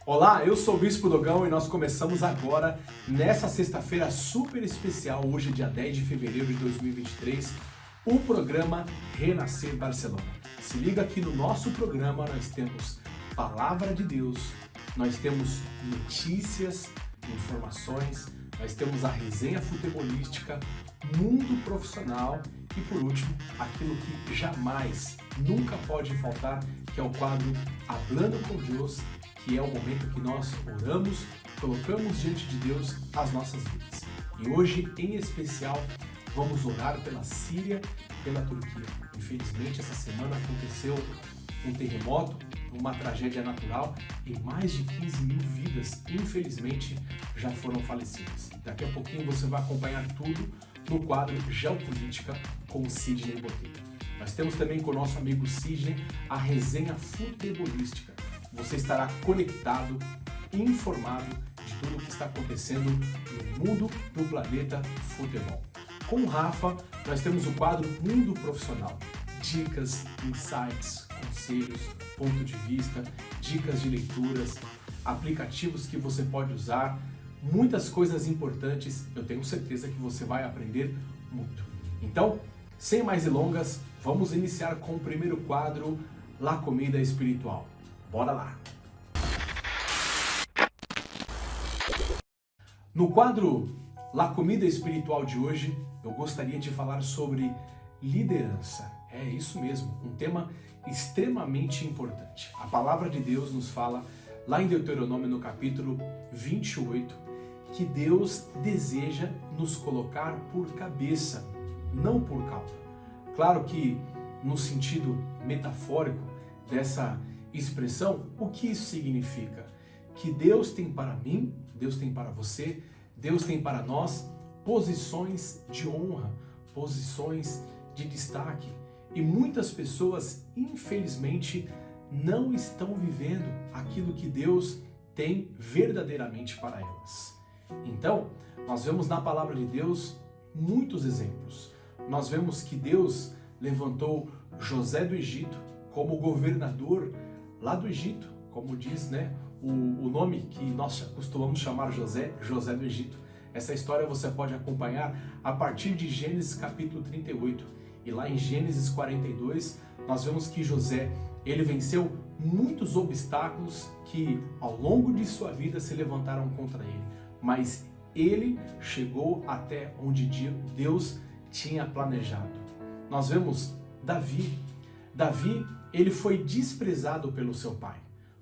Olá, eu sou o Bispo Dogão e nós começamos agora, nessa sexta-feira super especial, hoje dia 10 de fevereiro de 2023, o programa Renascer Barcelona. Se liga que no nosso programa nós temos Palavra de Deus, nós temos notícias, informações, nós temos a resenha futebolística, mundo profissional e por último, aquilo que jamais, nunca pode faltar, que é o quadro Hablando com Deus, que é o momento que nós oramos, colocamos diante de Deus as nossas vidas. E hoje, em especial, vamos orar pela Síria e pela Turquia. Infelizmente, essa semana aconteceu um terremoto, uma tragédia natural e mais de 15 mil vidas, infelizmente, já foram falecidas. Daqui a pouquinho você vai acompanhar tudo no quadro Geopolítica com o Sidney Botelho. Nós temos também com o nosso amigo Sidney a resenha futebolística. Você estará conectado, informado de tudo o que está acontecendo no mundo do planeta futebol. Com o Rafa, nós temos o quadro Mundo Profissional. Dicas, insights, conselhos, ponto de vista, dicas de leituras, aplicativos que você pode usar, muitas coisas importantes, eu tenho certeza que você vai aprender muito. Então, sem mais delongas, vamos iniciar com o primeiro quadro, La Comida Espiritual. Bora lá! No quadro La Comida Espiritual de hoje, eu gostaria de falar sobre liderança. É isso mesmo, um tema extremamente importante. A palavra de Deus nos fala, lá em Deuteronômio, no capítulo 28, que Deus deseja nos colocar por cabeça, não por cauda. Claro que, no sentido metafórico dessa expressão, o que isso significa? Que Deus tem para mim, Deus tem para você, Deus tem para nós posições de honra, posições de destaque. E muitas pessoas, infelizmente, não estão vivendo aquilo que Deus tem verdadeiramente para elas. Então, nós vemos na palavra de Deus muitos exemplos. Nós vemos que Deus levantou José do Egito como governador lá do Egito, como diz, o nome que nós costumamos chamar José, José do Egito. Essa história você pode acompanhar a partir de Gênesis capítulo 38. E lá em Gênesis 42, nós vemos que José, ele venceu muitos obstáculos que ao longo de sua vida se levantaram contra ele. Mas ele chegou até onde Deus tinha planejado. Nós vemos Davi. Davi, ele foi desprezado pelo seu pai.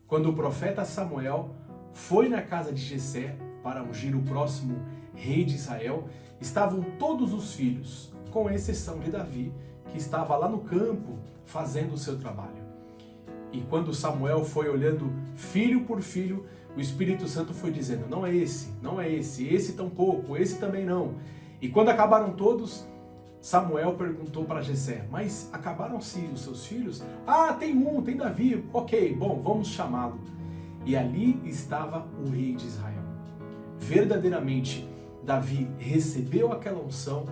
Quando o profeta Samuel foi na casa de Jessé para ungir o próximo rei de Israel, estavam todos os filhos, com exceção de Davi, que estava lá no campo fazendo o seu trabalho. E quando Samuel foi olhando filho por filho, o Espírito Santo foi dizendo, não é esse, esse tampouco, esse também não. E quando acabaram todos, Samuel perguntou para Jessé, mas acabaram-se os seus filhos? Ah, tem Davi, ok, bom, vamos chamá-lo. E ali estava o rei de Israel. Verdadeiramente, Davi recebeu aquela unção,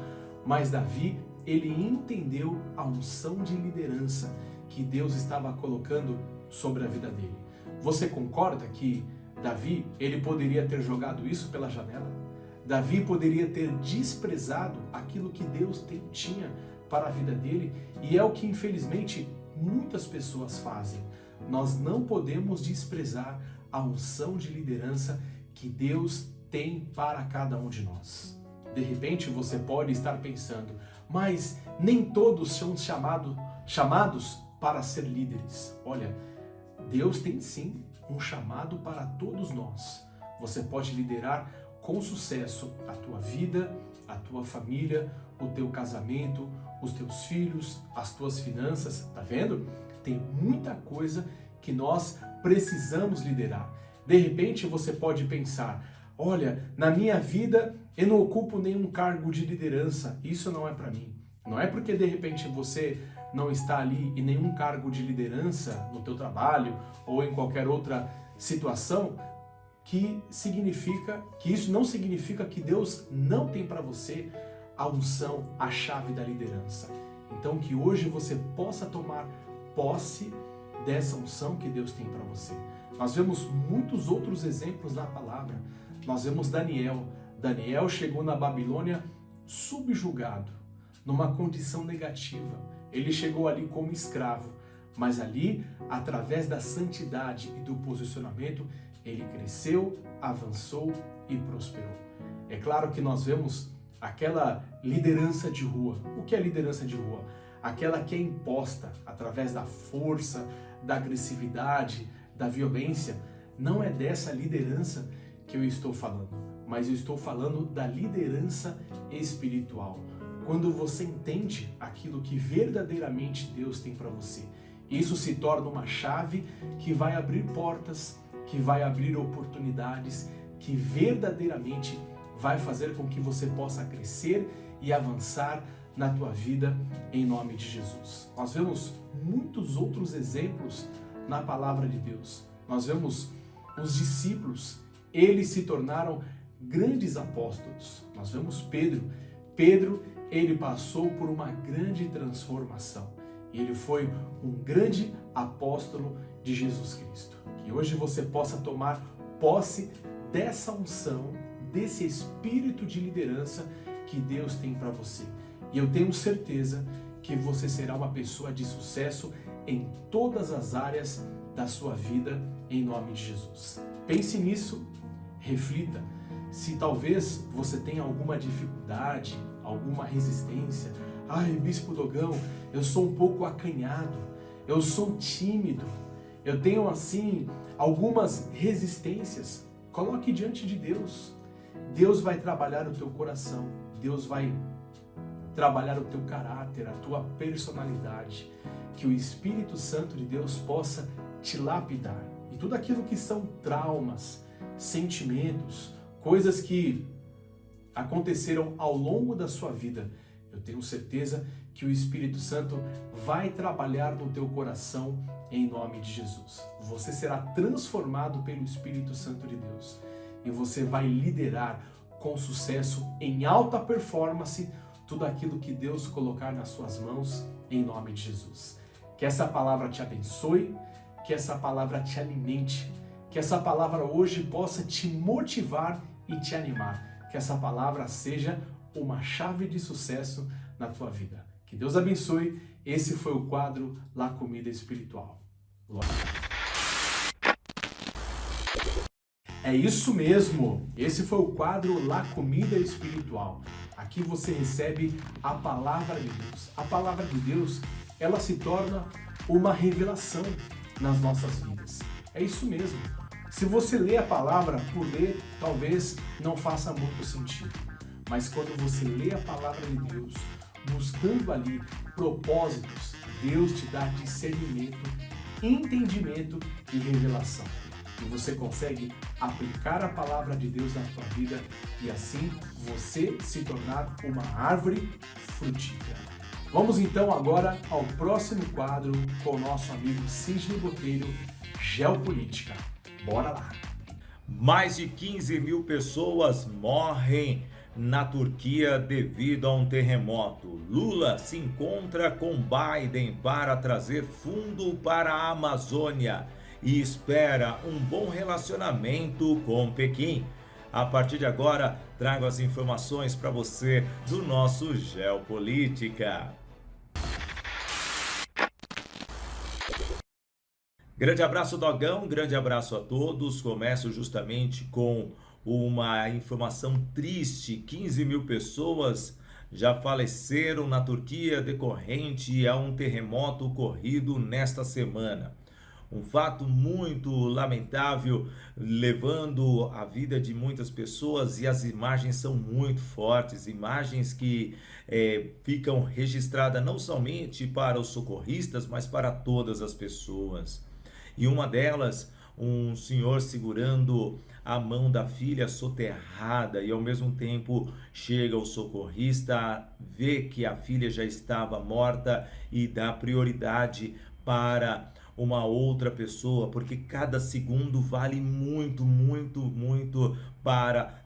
mas Davi, ele entendeu a unção de liderança que Deus estava colocando sobre a vida dele. Você concorda que Davi, ele poderia ter jogado isso pela janela? Davi poderia ter desprezado aquilo que Deus tinha para a vida dele, e é o que infelizmente muitas pessoas fazem. Nós não podemos desprezar a unção de liderança que Deus tem para cada um de nós. De repente você pode estar pensando, mas nem todos são chamados para ser líderes. Olha, Deus tem sim um chamado para todos nós. Você pode liderar com sucesso a tua vida, a tua família, o teu casamento, os teus filhos, as tuas finanças, tá vendo? Tem muita coisa que nós precisamos liderar. De repente você pode pensar, olha, na minha vida eu não ocupo nenhum cargo de liderança, isso não é para mim. Não é porque de repente você não está ali em nenhum cargo de liderança no teu trabalho ou em qualquer outra situação, que isso não significa que Deus não tem para você a unção, a chave da liderança. Então que hoje você possa tomar posse dessa unção que Deus tem para você. Nós vemos muitos outros exemplos na palavra. Nós vemos Daniel. Daniel chegou na Babilônia subjugado, numa condição negativa. Ele chegou ali como escravo, mas ali, através da santidade e do posicionamento, ele cresceu, avançou e prosperou. É claro que nós vemos aquela liderança de rua. O que é liderança de rua? Aquela que é imposta através da força, da agressividade, da violência. Não é dessa liderança que eu estou falando, mas eu estou falando da liderança espiritual. Quando você entende aquilo que verdadeiramente Deus tem para você, isso se torna uma chave que vai abrir portas, que vai abrir oportunidades, que verdadeiramente vai fazer com que você possa crescer e avançar na tua vida em nome de Jesus. Nós vemos muitos outros exemplos na palavra de Deus. Nós vemos os discípulos, eles se tornaram grandes apóstolos. Nós vemos Pedro. Pedro, ele passou por uma grande transformação. E ele foi um grande apóstolo de Jesus Cristo. Que hoje você possa tomar posse dessa unção, desse espírito de liderança que Deus tem para você. E eu tenho certeza que você será uma pessoa de sucesso em todas as áreas da sua vida, em nome de Jesus. Pense nisso, reflita. Se talvez você tenha alguma dificuldade, alguma resistência, ai, Bispo Dogão, eu sou um pouco acanhado, eu sou tímido, eu tenho assim algumas resistências, coloque diante de Deus. Deus vai trabalhar o teu coração, Deus vai trabalhar o teu caráter, a tua personalidade, que o Espírito Santo de Deus possa te lapidar. E tudo aquilo que são traumas, sentimentos, coisas que aconteceram ao longo da sua vida, eu tenho certeza que o Espírito Santo vai trabalhar no teu coração em nome de Jesus. Você será transformado pelo Espírito Santo de Deus e você vai liderar com sucesso, em alta performance, tudo aquilo que Deus colocar nas suas mãos em nome de Jesus. Que essa palavra te abençoe, que essa palavra te alimente, que essa palavra hoje possa te motivar e te animar, que essa palavra seja uma chave de sucesso na tua vida. Que Deus abençoe. Esse foi o quadro La Comida Espiritual. Glória. É isso mesmo. Esse foi o quadro La Comida Espiritual. Aqui você recebe a palavra de Deus. A palavra de Deus, ela se torna uma revelação nas nossas vidas. É isso mesmo. Se você lê a palavra por ler, talvez não faça muito sentido. Mas quando você lê a palavra de Deus, buscando ali propósitos, Deus te dá discernimento, entendimento e revelação. E você consegue aplicar a palavra de Deus na sua vida e assim você se tornar uma árvore frutífera. Vamos então agora ao próximo quadro com o nosso amigo Sidney Botelho, Geopolítica. Bora lá! Mais de 15 mil pessoas morrem na Turquia devido a um terremoto. Lula se encontra com Biden para trazer fundo para a Amazônia e espera um bom relacionamento com Pequim. A partir de agora, trago as informações para você do nosso Geopolítica. Grande abraço, Dogão, grande abraço a todos. Começo justamente com uma informação triste: 15 mil pessoas já faleceram na Turquia decorrente a um terremoto ocorrido nesta semana. Um fato muito lamentável, levando a vida de muitas pessoas, e as imagens são muito fortes, imagens que ficam registradas não somente para os socorristas, mas para todas as pessoas. E uma delas, um senhor segurando a mão da filha soterrada, e ao mesmo tempo chega o socorrista, vê que a filha já estava morta e dá prioridade para uma outra pessoa, porque cada segundo vale muito, muito, muito para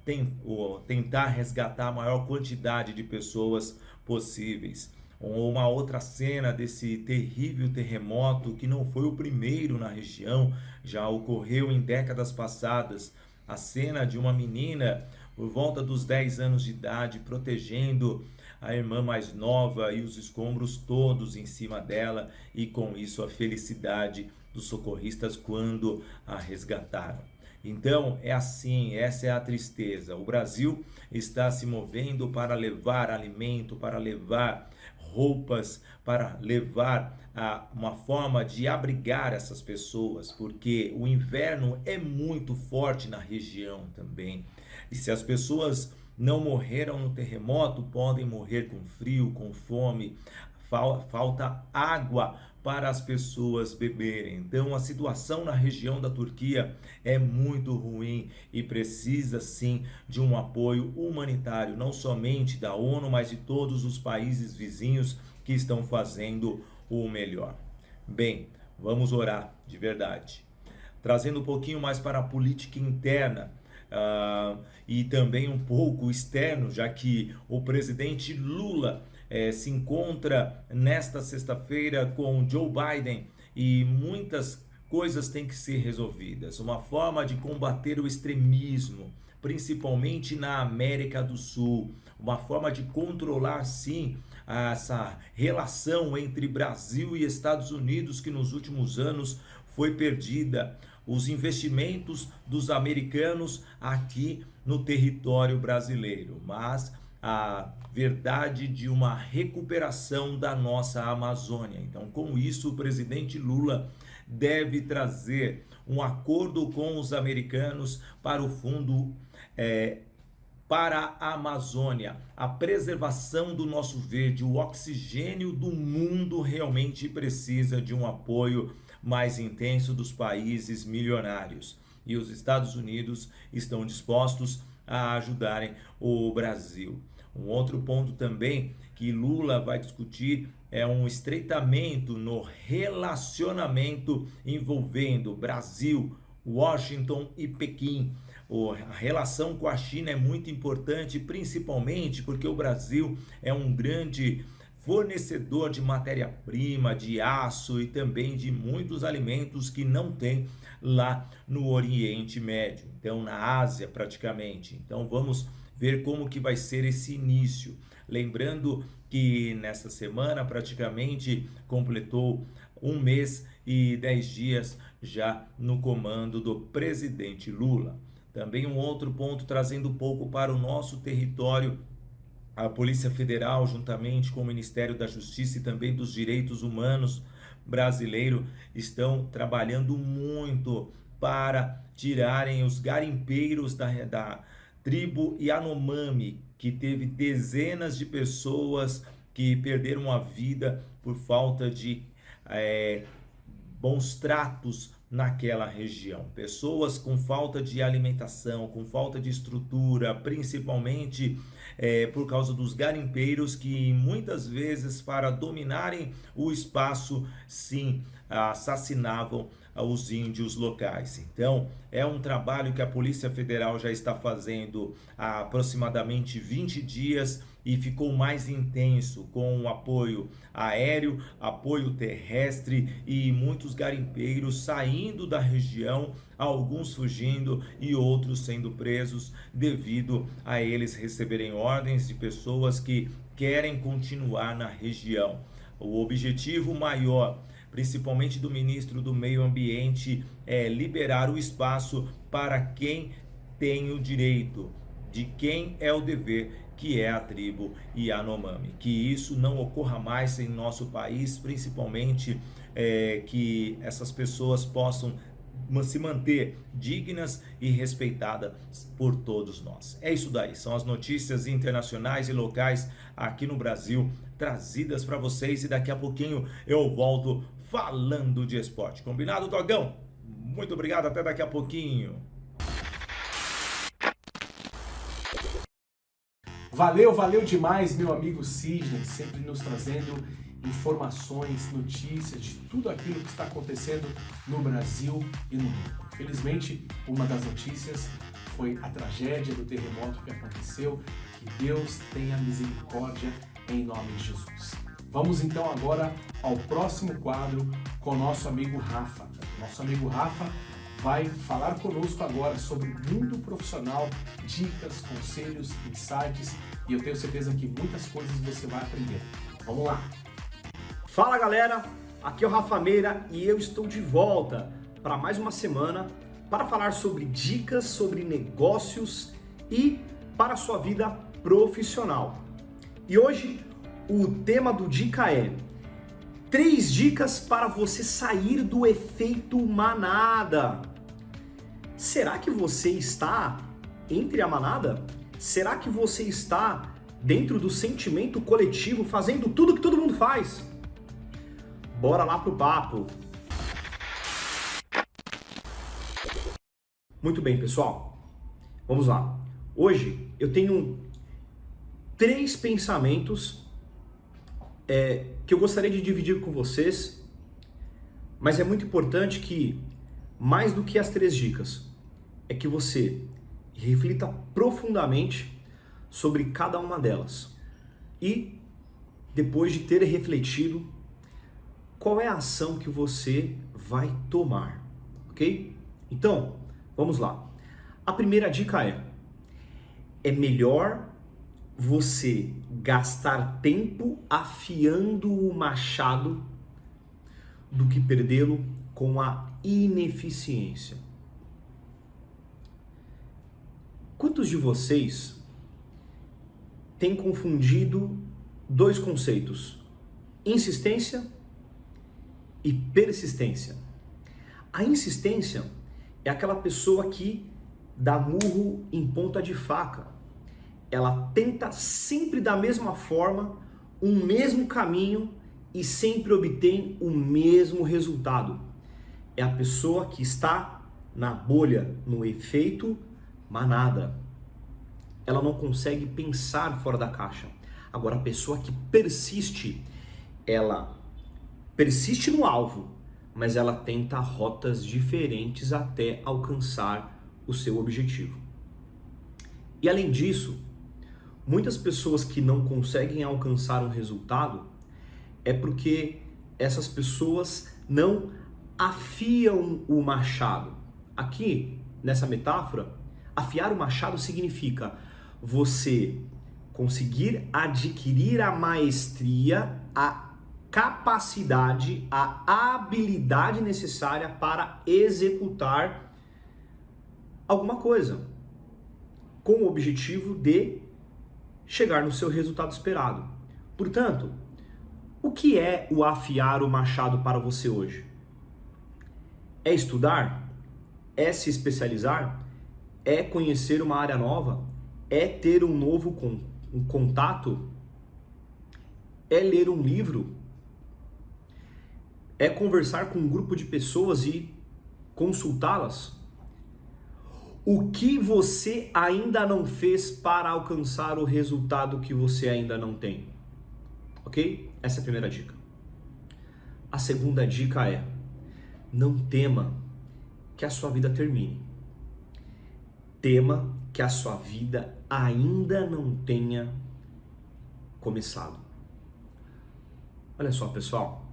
tentar resgatar a maior quantidade de pessoas possíveis. Uma outra cena desse terrível terremoto, que não foi o primeiro na região, já ocorreu em décadas passadas. A cena de uma menina por volta dos 10 anos de idade protegendo a irmã mais nova e os escombros todos em cima dela, e com isso a felicidade dos socorristas quando a resgataram. Então é assim, essa é a tristeza. O Brasil está se movendo para levar alimento, para levar roupas, para levar uma forma de abrigar essas pessoas, porque o inverno é muito forte na região também. E se as pessoas não morreram no terremoto, podem morrer com frio, com fome, falta água para as pessoas beberem. Então a situação na região da Turquia é muito ruim e precisa sim de um apoio humanitário, não somente da ONU, mas de todos os países vizinhos que estão fazendo o melhor. Bem, vamos orar de verdade. Trazendo um pouquinho mais para a política interna, e também um pouco externo, já que o presidente Lula se encontra nesta sexta-feira com Joe Biden e muitas coisas têm que ser resolvidas. Uma forma de combater o extremismo, principalmente na América do Sul, uma forma de controlar sim essa relação entre Brasil e Estados Unidos que nos últimos anos foi perdida, os investimentos dos americanos aqui no território brasileiro, mas a verdade de uma recuperação da nossa Amazônia. Então, com isso, o presidente Lula deve trazer um acordo com os americanos para o fundo para a Amazônia, a preservação do nosso verde, o oxigênio do mundo realmente precisa de um apoio mais intenso dos países milionários. E os Estados Unidos estão dispostos a ajudarem o Brasil. Um outro ponto também que Lula vai discutir é um estreitamento no relacionamento envolvendo Brasil, Washington e Pequim. A relação com a China é muito importante, principalmente porque o Brasil é um grande fornecedor de matéria-prima, de aço e também de muitos alimentos que não tem lá no Oriente Médio, então na Ásia praticamente. Então vamos ver como que vai ser esse início. Lembrando que nessa semana praticamente completou 1 mês e 10 dias já no comando do presidente Lula. Também um outro ponto trazendo um pouco para o nosso território, a Polícia Federal, juntamente com o Ministério da Justiça e também dos Direitos Humanos brasileiro, estão trabalhando muito para tirarem os garimpeiros da tribo Yanomami, que teve dezenas de pessoas que perderam a vida por falta de bons tratos naquela região. Pessoas com falta de alimentação, com falta de estrutura, principalmente por causa dos garimpeiros que muitas vezes, para dominarem o espaço, sim, assassinavam os índios locais. Então, é um trabalho que a Polícia Federal já está fazendo há aproximadamente 20 dias e ficou mais intenso com o apoio aéreo, apoio terrestre e muitos garimpeiros saindo da região, alguns fugindo e outros sendo presos devido a eles receberem ordens de pessoas que querem continuar na região. O objetivo maior, principalmente do ministro do Meio Ambiente, é liberar o espaço para quem tem o direito, de quem é o dever, que é a tribo Yanomami. Que isso não ocorra mais em nosso país, principalmente que essas pessoas possam se manter dignas e respeitadas por todos nós. É isso daí, são as notícias internacionais e locais aqui no Brasil, trazidas para vocês, e daqui a pouquinho eu volto falando de esporte. Combinado, Dogão? Muito obrigado, até daqui a pouquinho. Valeu demais, meu amigo Sidney, sempre nos trazendo informações, notícias de tudo aquilo que está acontecendo no Brasil e no mundo. Felizmente, uma das notícias foi a tragédia do terremoto que aconteceu. Que Deus tenha misericórdia em nome de Jesus. Vamos então agora ao próximo quadro com o nosso amigo Rafa. Nosso amigo Rafa vai falar conosco agora sobre o mundo profissional, dicas, conselhos, insights, e eu tenho certeza que muitas coisas você vai aprender. Vamos lá! Fala galera, aqui é o Rafa Meira e eu estou de volta para mais uma semana para falar sobre dicas sobre negócios e para a sua vida profissional. E hoje o tema do dica é 3 dicas para você sair do efeito manada. Será que você está entre a manada? Será que você está dentro do sentimento coletivo, fazendo tudo que todo mundo faz? Bora lá pro papo! Muito bem, pessoal. Vamos lá. Hoje eu tenho 3 pensamentos que eu gostaria de dividir com vocês, mas é muito importante que, mais do que as 3 dicas, é que você reflita profundamente sobre cada uma delas. E, depois de ter refletido, qual é a ação que você vai tomar, ok? Então, vamos lá. A primeira dica é melhor você gastar tempo afiando o machado do que perdê-lo com a ineficiência. Quantos de vocês têm confundido 2 conceitos? Insistência e persistência. A insistência é aquela pessoa que dá murro em ponta de faca. Ela tenta sempre da mesma forma, um mesmo caminho e sempre obtém o mesmo resultado. É a pessoa que está na bolha, no efeito manada. Ela não consegue pensar fora da caixa. Agora, a pessoa que persiste, ela persiste no alvo, mas ela tenta rotas diferentes até alcançar o seu objetivo. E além disso, muitas pessoas que não conseguem alcançar um resultado é porque essas pessoas não afiam o machado. Aqui, nessa metáfora, afiar o machado significa você conseguir adquirir a maestria, a capacidade, a habilidade necessária para executar alguma coisa, com o objetivo de chegar no seu resultado esperado. Portanto, o que é o afiar o machado para você hoje? É estudar? É se especializar? É conhecer uma área nova? É ter um novo contato? É ler um livro? É conversar com um grupo de pessoas e consultá-las? O que você ainda não fez para alcançar o resultado que você ainda não tem? Ok? Essa é a primeira dica. A segunda dica é: não tema que a sua vida termine. Tema que a sua vida ainda não tenha começado. Olha só, pessoal.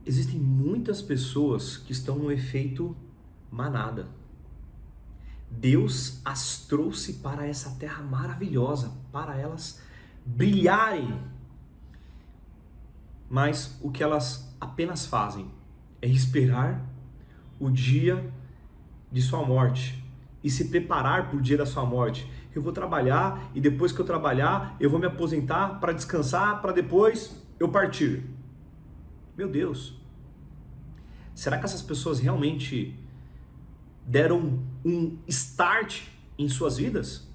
Existem muitas pessoas que estão no efeito manada. Deus as trouxe para essa terra maravilhosa, para elas brilharem. Mas o que elas apenas fazem é esperar o dia de sua morte e se preparar para o dia da sua morte. Eu vou trabalhar e depois que eu trabalhar, eu vou me aposentar para descansar, para depois eu partir. Meu Deus! Será que essas pessoas realmente deram um start em suas vidas?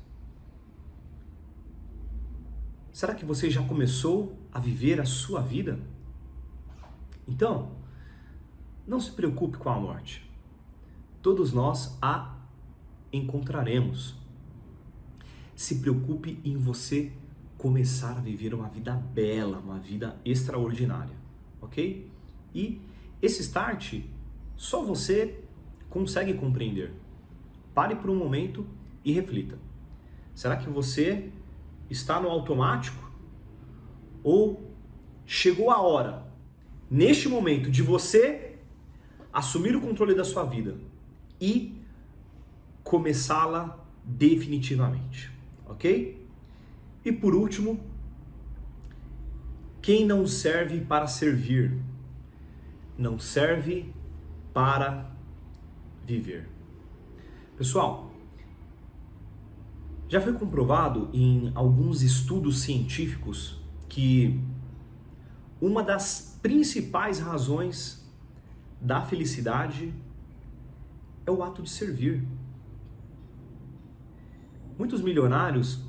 Será que você já começou a viver a sua vida? Então, não se preocupe com a morte. Todos nós a encontraremos. Se preocupe em você começar a viver uma vida bela, uma vida extraordinária, ok? E esse start só você consegue compreender. Pare por um momento e reflita. Será que você está no automático? Ou chegou a hora, neste momento, de você assumir o controle da sua vida e começá-la definitivamente, ok? E por último, quem não serve para servir, não serve para viver. Pessoal, já foi comprovado em alguns estudos científicos que uma das principais razões da felicidade é o ato de servir. Muitos milionários,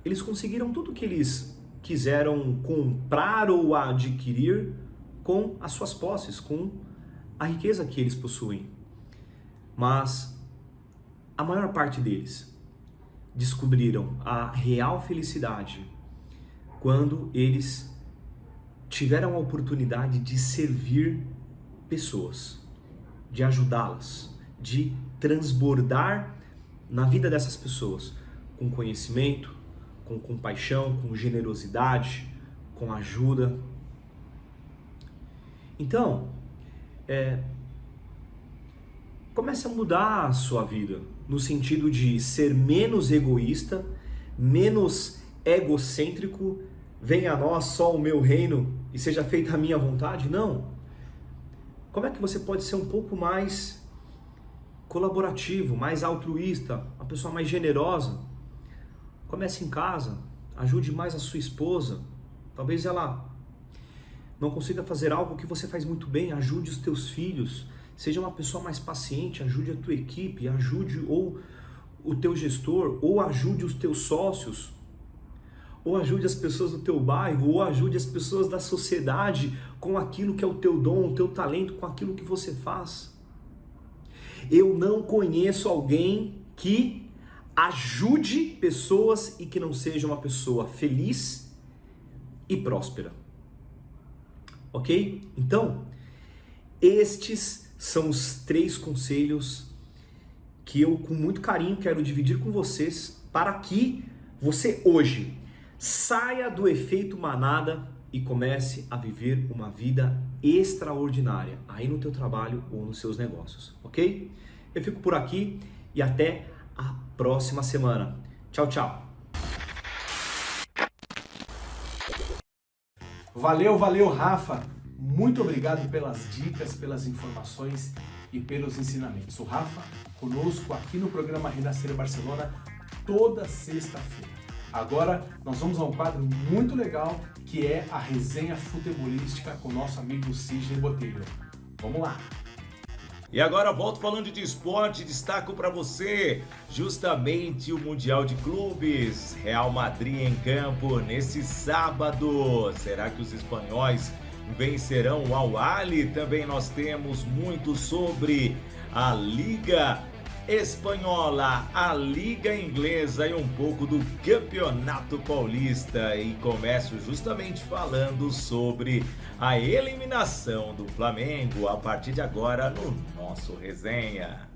eles conseguiram tudo o que eles quiseram comprar ou adquirir com as suas posses, com a riqueza que eles possuem. Mas a maior parte deles descobriram a real felicidade quando eles tiveram a oportunidade de servir pessoas, de ajudá-las, de transbordar na vida dessas pessoas com conhecimento, com compaixão, com generosidade, com ajuda. Então, comece a mudar a sua vida no sentido de ser menos egoísta, menos egocêntrico, venha a nós só o meu reino e seja feita a minha vontade. Não. Como é que você pode ser um pouco mais colaborativo, mais altruísta, uma pessoa mais generosa? Comece em casa, ajude mais a sua esposa. Talvez ela não consiga fazer algo que você faz muito bem, ajude os teus filhos. Seja uma pessoa mais paciente, ajude a tua equipe, ajude ou o teu gestor, ou ajude os teus sócios, ou ajude as pessoas do teu bairro, ou ajude as pessoas da sociedade com aquilo que é o teu dom, o teu talento, com aquilo que você faz. Eu não conheço alguém que ajude pessoas e que não seja uma pessoa feliz e próspera. Ok? Então, estes são os 3 conselhos que eu, com muito carinho, quero dividir com vocês para que você hoje saia do efeito manada e comece a viver uma vida extraordinária aí no teu trabalho ou nos seus negócios, ok? Eu fico por aqui e até a próxima semana. Tchau, tchau. Valeu, Rafa. Muito obrigado pelas dicas, pelas informações e pelos ensinamentos. O Rafa conosco aqui no programa Renascer Barcelona toda sexta-feira. Agora nós vamos a um quadro muito legal que é a resenha futebolística com o nosso amigo Sidney Botelho. Vamos lá! E agora volto falando de esporte, destaco para você justamente o Mundial de Clubes, Real Madrid em campo nesse sábado. Será que os espanhóis vencerão o Al-Ahly? Também nós temos muito sobre a Liga Espanhola, a Liga Inglesa e um pouco do Campeonato Paulista. E começo justamente falando sobre a eliminação do Flamengo a partir de agora no nosso resenha.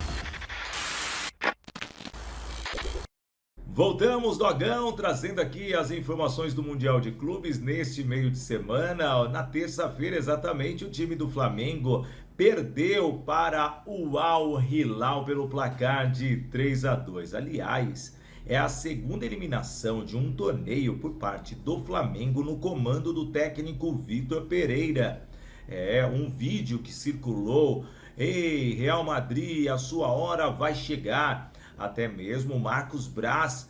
Voltamos, Dogão, trazendo aqui as informações do Mundial de Clubes neste meio de semana. Na terça-feira, exatamente, o time do Flamengo perdeu para o Al-Hilal pelo placar de 3-2. Aliás, é a segunda eliminação de um torneio por parte do Flamengo no comando do técnico Vitor Pereira. É um vídeo que circulou: "Ei, Real Madrid, a sua hora vai chegar". Até mesmo Marcos Braz,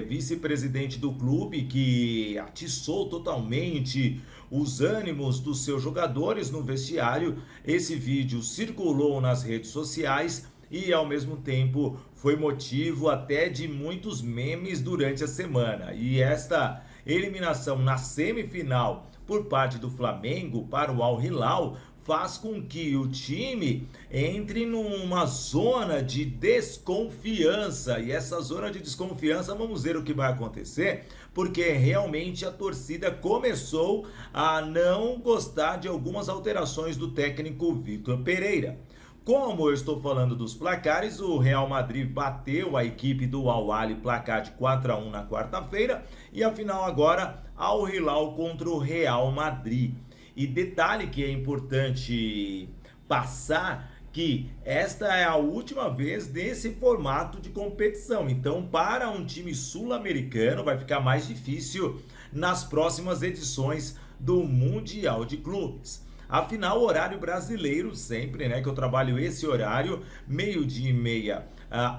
vice-presidente do clube, que atiçou totalmente os ânimos dos seus jogadores no vestiário. Esse vídeo circulou nas redes sociais e ao mesmo tempo foi motivo até de muitos memes durante a semana. E esta eliminação na semifinal por parte do Flamengo para o Al-Hilal faz com que o time entre numa zona de desconfiança. E essa zona de desconfiança, vamos ver o que vai acontecer, porque realmente a torcida começou a não gostar de algumas alterações do técnico Vitor Pereira. Como eu estou falando dos placares, o Real Madrid bateu a equipe do Al Ahly, placar de 4-1 na quarta-feira, e a final agora Al Hilal contra o Real Madrid. E detalhe que é importante passar, que esta é a última vez desse formato de competição. Então, para um time sul-americano vai ficar mais difícil nas próximas edições do Mundial de Clubes. Afinal, horário brasileiro sempre, né, que eu trabalho esse horário, 12h30,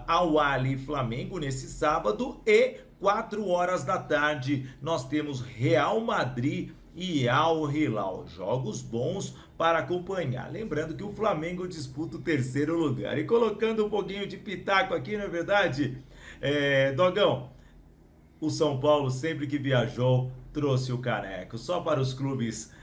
Al Ahly e Flamengo nesse sábado, e 4 horas da tarde nós temos Real Madrid e Al Hilal. Jogos bons para acompanhar. Lembrando que o Flamengo disputa o terceiro lugar. E colocando um pouquinho de pitaco aqui, não é verdade? Dogão, o São Paulo sempre que viajou trouxe o caneco. Só para os clubes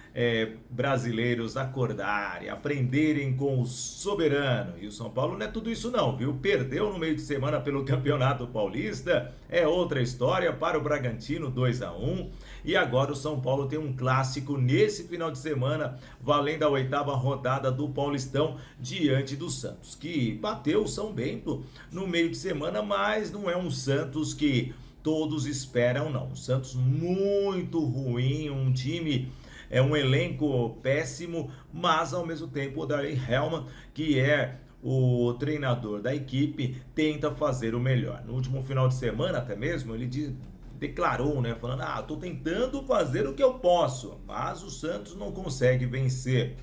brasileiros acordarem, aprenderem com o soberano. E o São Paulo não é tudo isso não, viu? Perdeu no meio de semana pelo Campeonato Paulista, é outra história, para o Bragantino, 2-1. E agora o São Paulo tem um clássico nesse final de semana, valendo a 8ª rodada do Paulistão, diante do Santos, que bateu o São Bento no meio de semana, mas não é um Santos que todos esperam não. Um Santos muito ruim, um time... um elenco péssimo, mas ao mesmo tempo o Odair Hellmann, que é o treinador da equipe, tenta fazer o melhor. No último final de semana até mesmo, ele declarou, né, falando, tô tentando fazer o que eu posso, mas o Santos não consegue vencer.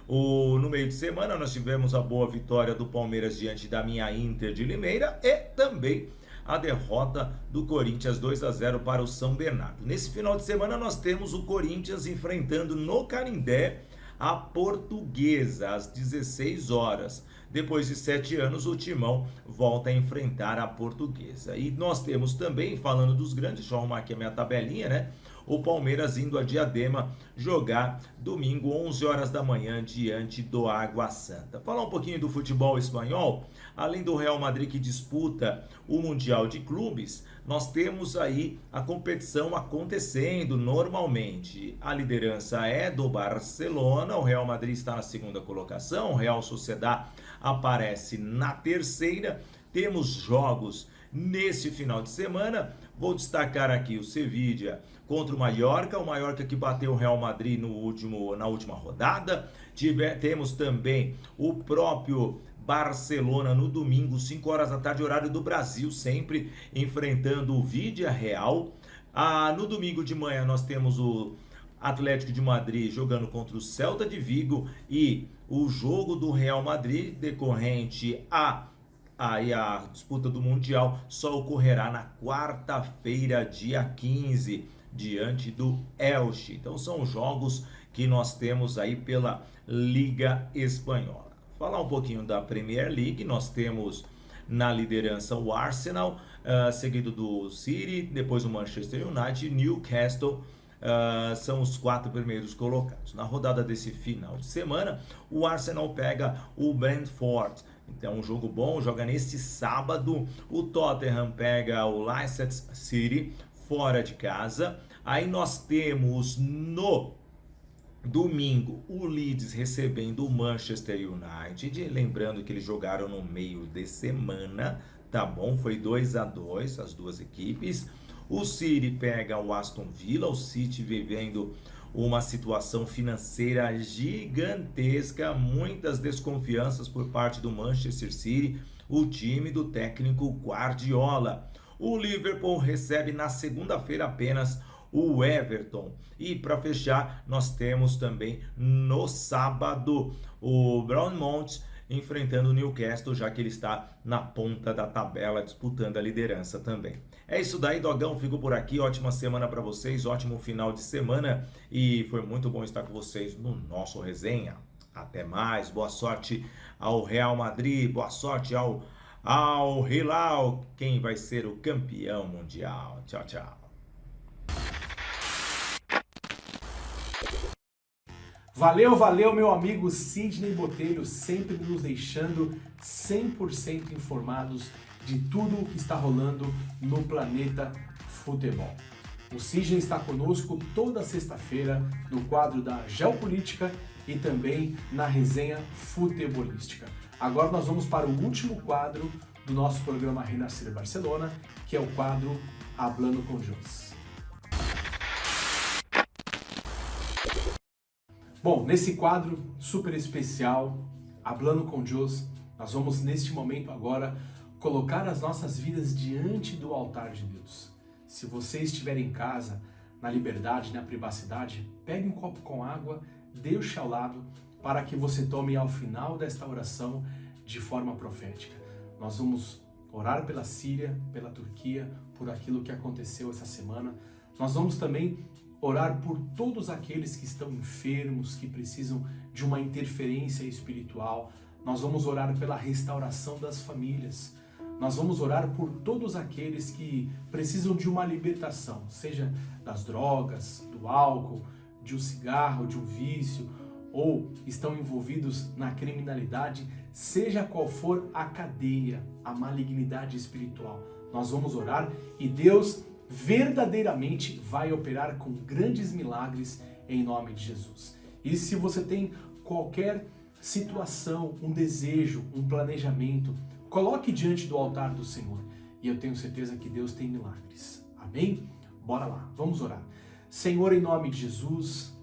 No meio de semana nós tivemos a boa vitória do Palmeiras diante da minha Inter de Limeira e também a derrota do Corinthians 2-0 para o São Bernardo. Nesse final de semana nós temos o Corinthians enfrentando no Canindé a Portuguesa às 16 horas. Depois de 7 anos o Timão volta a enfrentar a Portuguesa. E nós temos também, falando dos grandes, deixa eu arrumar aqui a minha tabelinha, né? O Palmeiras indo a Diadema jogar domingo 11 horas da manhã diante do Água Santa. Falar um pouquinho do futebol espanhol, além do Real Madrid que disputa o Mundial de Clubes, nós temos aí a competição acontecendo normalmente. A liderança é do Barcelona, o Real Madrid está na segunda colocação, o Real Sociedad aparece na terceira. Temos jogos nesse final de semana, vou destacar aqui o Sevilla contra o Mallorca que bateu o Real Madrid na última rodada. Temos também o próprio Barcelona no domingo, 5 horas da tarde, horário do Brasil, sempre enfrentando o Vídea Real. No domingo de manhã nós temos o Atlético de Madrid jogando contra o Celta de Vigo, e o jogo do Real Madrid decorrente a disputa do Mundial só ocorrerá na quarta-feira, dia 15, diante do Elche. Então são jogos que nós temos aí pela Liga Espanhola. Falar um pouquinho da Premier League, nós temos na liderança o Arsenal, seguido do City, depois o Manchester United, Newcastle, são os 4 primeiros colocados. Na rodada desse final de semana, o Arsenal pega o Brentford. Então, um jogo bom, joga neste sábado. O Tottenham pega o Leicester City fora de casa. Aí nós temos no domingo o Leeds recebendo o Manchester United. Lembrando que eles jogaram no meio de semana, tá bom? Foi 2-2 as duas equipes. O City pega o Aston Villa, o City vivendo uma situação financeira gigantesca, muitas desconfianças por parte do Manchester City, o time do técnico Guardiola. O Liverpool recebe na segunda-feira apenas o Everton. E para fechar, nós temos também no sábado o Bournemouth enfrentando o Newcastle, já que ele está na ponta da tabela, disputando a liderança também. É isso daí, Dogão, fico por aqui, ótima semana para vocês, ótimo final de semana, e foi muito bom estar com vocês no nosso resenha. Até mais, boa sorte ao Real Madrid, boa sorte ao Hilal, quem vai ser o campeão mundial. Tchau, tchau. Valeu, meu amigo Sidney Botelho, sempre nos deixando 100% informados de tudo o que está rolando no planeta futebol. O Sidney está conosco toda sexta-feira no quadro da Geopolítica e também na resenha futebolística. Agora nós vamos para o último quadro do nosso programa Renascer Barcelona, que é o quadro Hablando com Deus. Bom, nesse quadro super especial, Hablando com Deus, nós vamos neste momento agora colocar as nossas vidas diante do altar de Deus. Se você estiver em casa, na liberdade, na privacidade, pegue um copo com água, deixe ao lado para que você tome ao final desta oração de forma profética. Nós vamos orar pela Síria, pela Turquia, por aquilo que aconteceu essa semana. Nós vamos também orar por todos aqueles que estão enfermos, que precisam de uma interferência espiritual. Nós vamos orar pela restauração das famílias. Nós vamos orar por todos aqueles que precisam de uma libertação, seja das drogas, do álcool, de um cigarro, de um vício, ou estão envolvidos na criminalidade, seja qual for a cadeia, a malignidade espiritual. Nós vamos orar e Deus verdadeiramente vai operar com grandes milagres em nome de Jesus. E se você tem qualquer situação, um desejo, um planejamento, coloque diante do altar do Senhor e eu tenho certeza que Deus tem milagres. Amém? Bora lá, vamos orar. Senhor, em nome de Jesus,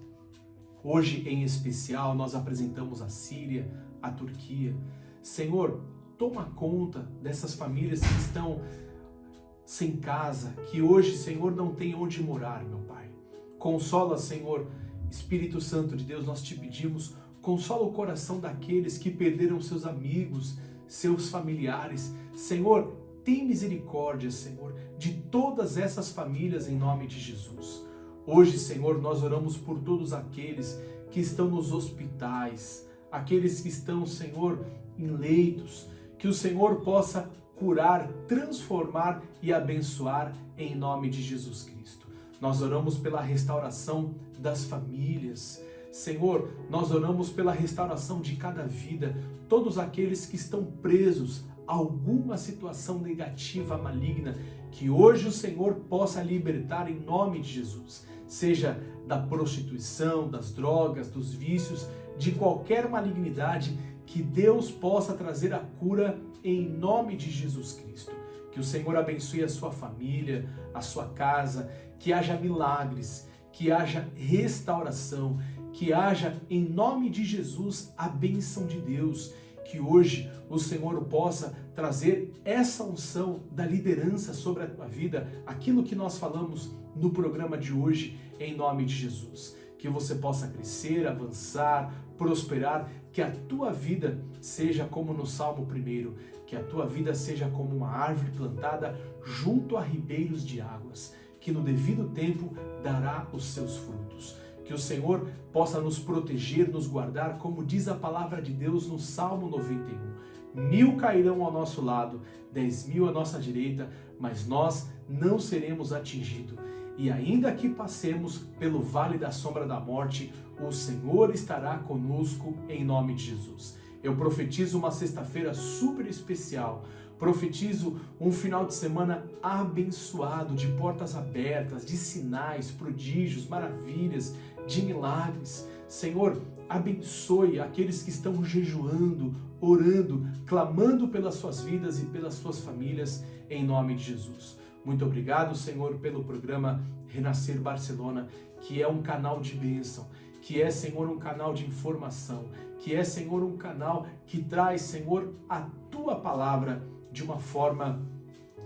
hoje em especial nós apresentamos a Síria, a Turquia. Senhor, toma conta dessas famílias que estão sem casa, que hoje, Senhor, não tem onde morar, meu Pai. Consola, Senhor, Espírito Santo de Deus, nós te pedimos, consola o coração daqueles que perderam seus amigos, seus familiares. Senhor, tem misericórdia, Senhor, de todas essas famílias em nome de Jesus. Hoje, Senhor, nós oramos por todos aqueles que estão nos hospitais, aqueles que estão, Senhor, em leitos, que o Senhor possa curar, transformar e abençoar em nome de Jesus Cristo. Nós oramos pela restauração das famílias. Senhor, nós oramos pela restauração de cada vida, todos aqueles que estão presos a alguma situação negativa, maligna, que hoje o Senhor possa libertar em nome de Jesus, seja da prostituição, das drogas, dos vícios, de qualquer malignidade, que Deus possa trazer a cura em nome de Jesus Cristo. Que o Senhor abençoe a sua família, a sua casa, que haja milagres, que haja restauração, que haja em nome de Jesus a bênção de Deus, que hoje o Senhor possa trazer essa unção da liderança sobre a tua vida, aquilo que nós falamos no programa de hoje, em nome de Jesus. Que você possa crescer, avançar, prosperar, que a tua vida seja como no Salmo 1, que a tua vida seja como uma árvore plantada junto a ribeiros de águas, que no devido tempo dará os seus frutos. Que o Senhor possa nos proteger, nos guardar, como diz a palavra de Deus no Salmo 91. 1000 cairão ao nosso lado, 10.000 à nossa direita, mas nós não seremos atingidos. E ainda que passemos pelo vale da sombra da morte, o Senhor estará conosco em nome de Jesus. Eu profetizo uma sexta-feira super especial, profetizo um final de semana abençoado, de portas abertas, de sinais, prodígios, maravilhas, de milagres. Senhor, abençoe aqueles que estão jejuando, orando, clamando pelas suas vidas e pelas suas famílias, em nome de Jesus. Muito obrigado, Senhor, pelo programa Renascer Barcelona, que é um canal de bênção, que é, Senhor, um canal de informação, que é, Senhor, um canal que traz, Senhor, a Tua palavra de uma forma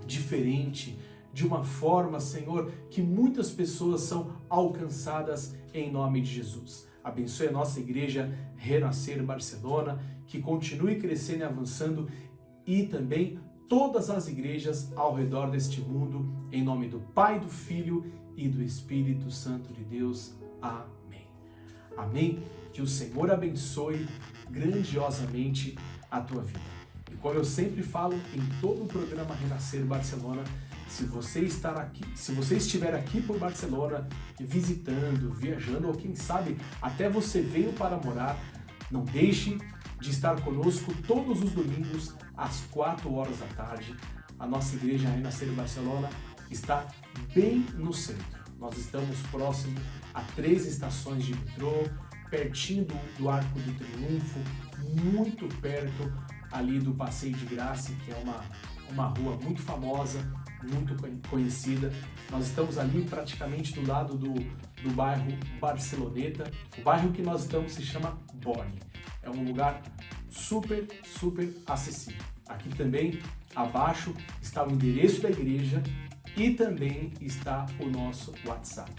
diferente, de uma forma, Senhor, que muitas pessoas são alcançadas em nome de Jesus. Abençoe a nossa igreja Renascer Barcelona, que continue crescendo e avançando, e também todas as igrejas ao redor deste mundo, em nome do Pai, do Filho e do Espírito Santo de Deus. Amém. Amém. Que o Senhor abençoe grandiosamente a tua vida. E como eu sempre falo em todo o programa Renascer Barcelona, se você estiver aqui por Barcelona, visitando, viajando, ou quem sabe até você veio para morar, não deixe de estar conosco todos os domingos às 4 horas da tarde. A nossa igreja Renascer Barcelona está bem no centro. Nós estamos próximo a 3 estações de metrô, pertinho do Arco do Triunfo, muito perto ali do Passeio de Graça, que é uma rua muito famosa, muito conhecida. Nós estamos ali praticamente do lado do bairro Barceloneta. O bairro que nós estamos se chama Borne. É um lugar super acessível. Aqui também, abaixo, está o endereço da igreja e também está o nosso WhatsApp,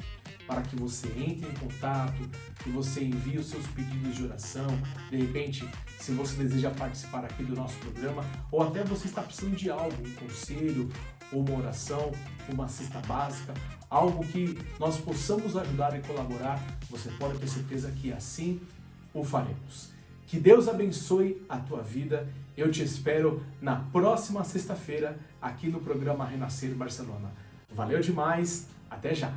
para que você entre em contato, que você envie os seus pedidos de oração, de repente, se você deseja participar aqui do nosso programa, ou até você está precisando de algo, um conselho, ou uma oração, uma cesta básica, algo que nós possamos ajudar e colaborar, você pode ter certeza que assim o faremos. Que Deus abençoe a tua vida. Eu te espero na próxima sexta-feira aqui no programa Renascer Barcelona. Valeu demais, até já!